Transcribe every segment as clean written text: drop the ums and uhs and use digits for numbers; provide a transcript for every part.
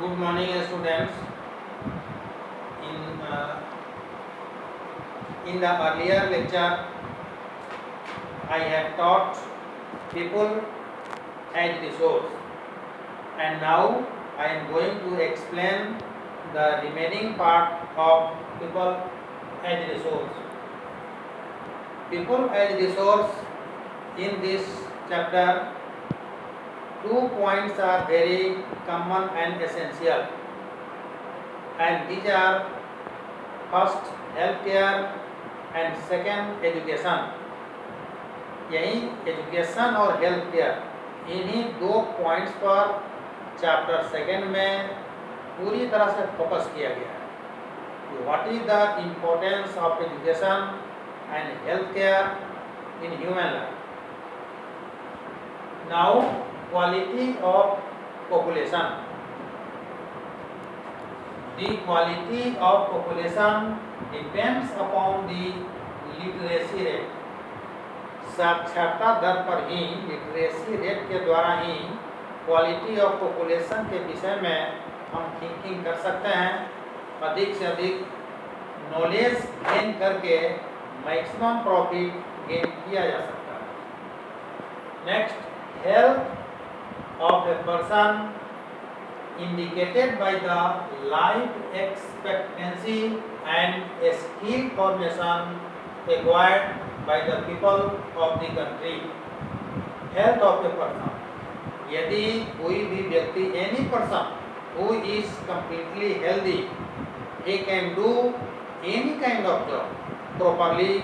Good morning, students. In in the earlier lecture, I have taught people as resource, and now I am going to explain the remaining part of people as resource. People as resource in this chapter, 2 points are very common and essential, and these are first healthcare and second education. यही education और health care इन्हीं 2 points पर chapter second में पूरी तरह से focus किया गया है। What is the importance of education and health care in human life. Now quality of population. The quality of population depends upon the literacy rate. साक्षरता दर पर ही, लिटरेसी रेट के द्वारा ही क्वालिटी ऑफ पॉपुलेशन के विषय में हम थिंकिंग कर सकते हैं। अधिक से अधिक नॉलेज गेन करके मैक्सिमम प्रॉफिट गेन किया जा सकता है। Next, health of a person indicated by the life expectancy and skill formation acquired by the people of the country. Health of a person. यदि कोई भी व्यक्ति, any person who is completely healthy, he can do any kind of job properly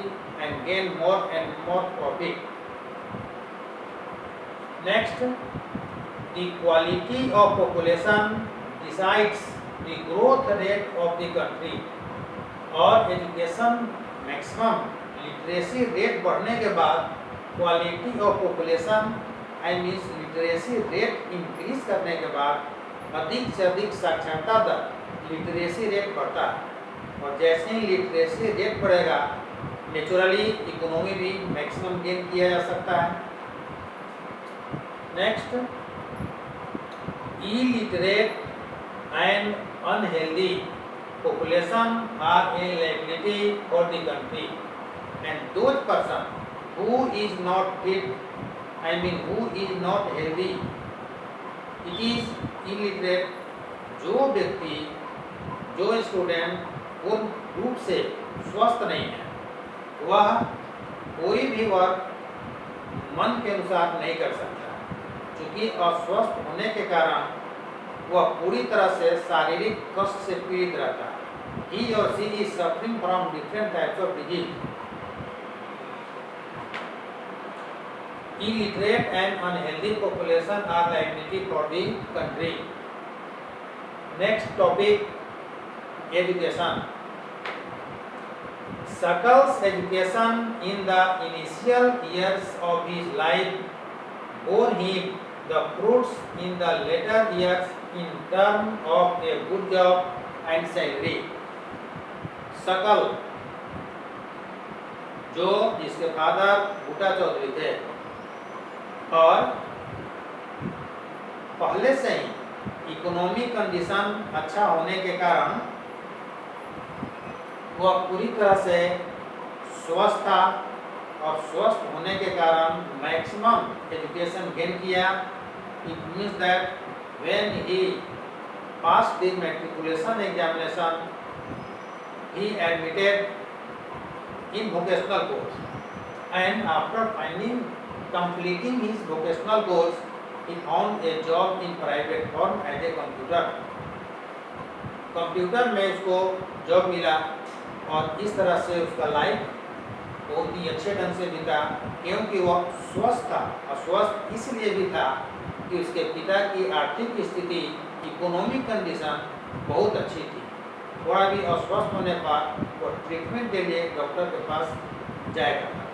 and gain more and more profit. Next, the quality of population decides the growth rate of the country. और education maximum literacy rate बढ़ने के बाद quality of population I means literacy rate increase करने के बाद अधिक से अधिक साक्षरता दर लिटरेसी रेट बढ़ता है। और जैसे ही लिटरेसी रेट बढ़ेगा नेचुरली इकोनॉमी भी मैक्सिमम गेन किया जा सकता है। Next, illiterate and unhealthy population are a liability for the country, and those person who is not fit, I mean who is not healthy, it is illiterate. जो व्यक्ति, जो student पूर्ण रूप से स्वस्थ नहीं है, वह कोई भी वर्क मन के अनुसार नहीं कर सकता, क्योंकि अस्वस्थ होने के कारण वह पूरी तरह से शारीरिक कष्ट से पीड़ित रहता है। He or she is suffering from different types of disease. Illiterate and unhealthy population are liability for the country. Next topic, education. Shakal's education in the initial years of his life bore him the fruits in the later years in terms of a good job and salary. शकल, जो जिसके father भूटा Chaudhary थे और पहले से ही economic condition अच्छा होने के कारण वह पूरी तरह से स्वस्थ था और स्वस्थ होने के कारण मैक्सिमम एजुकेशन गेन किया। It means that when he passed the matriculation examination, he admitted in vocational course, and after completing his vocational course, he found a job in private firm as a computer. Computer में उसको job मिला और इस तरह से उसका life बहुत ही अच्छे ढंग से बीता, क्योंकि वह स्वस्थ था। और स्वस्थ इसलिए भी था कि उसके पिता की आर्थिक स्थिति, इकोनॉमिक कंडीशन बहुत अच्छी थी। थोड़ा भी अस्वस्थ होने पर वो ट्रीटमेंट के लिए डॉक्टर के पास जाया करता था।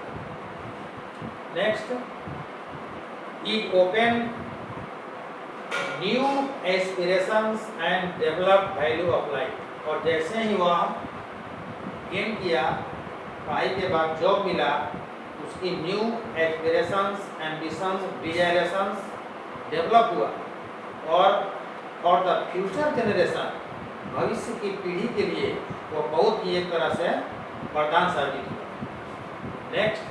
Next, it open new aspirations and develop value of life. और जैसे ही वह गेन किया, पढ़ाई के बाद जॉब मिला, उसकी न्यू एस्पिरेशंस, एम्बिशंस, डिजायरेशंस डेवलप हुआ और फॉर द फ्यूचर जनरेशन, भविष्य की पीढ़ी के लिए वो बहुत ही एक तरह से वरदान साबित हुआ। Next,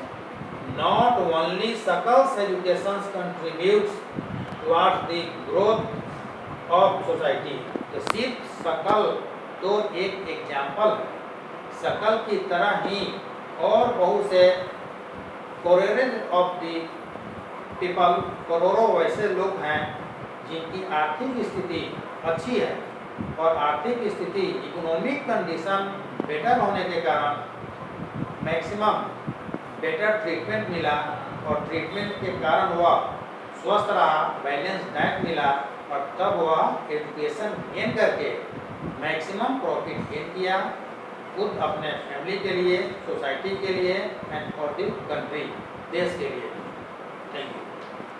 not only schools education contributes towards the growth of society. तो सिर्फ सकल तो एक एग्जाम्पल है, सकल की तरह ही और बहुत से करोड़ों ऑफ द पीपल, करोड़ों वैसे लोग हैं जिनकी आर्थिक स्थिति अच्छी है और आर्थिक स्थिति इकोनॉमिक कंडीशन बेटर होने के कारण मैक्सिमम बेटर ट्रीटमेंट मिला और ट्रीटमेंट के कारण वह स्वस्थ रहा, बैलेंस डाइट मिला और तब वह एजुकेशन गेन करके मैक्सिमम प्रॉफिट गेन किया, खुद अपने फैमिली के लिए, सोसाइटी के लिए एंड फॉर द कंट्री, देश के लिए। Thank you.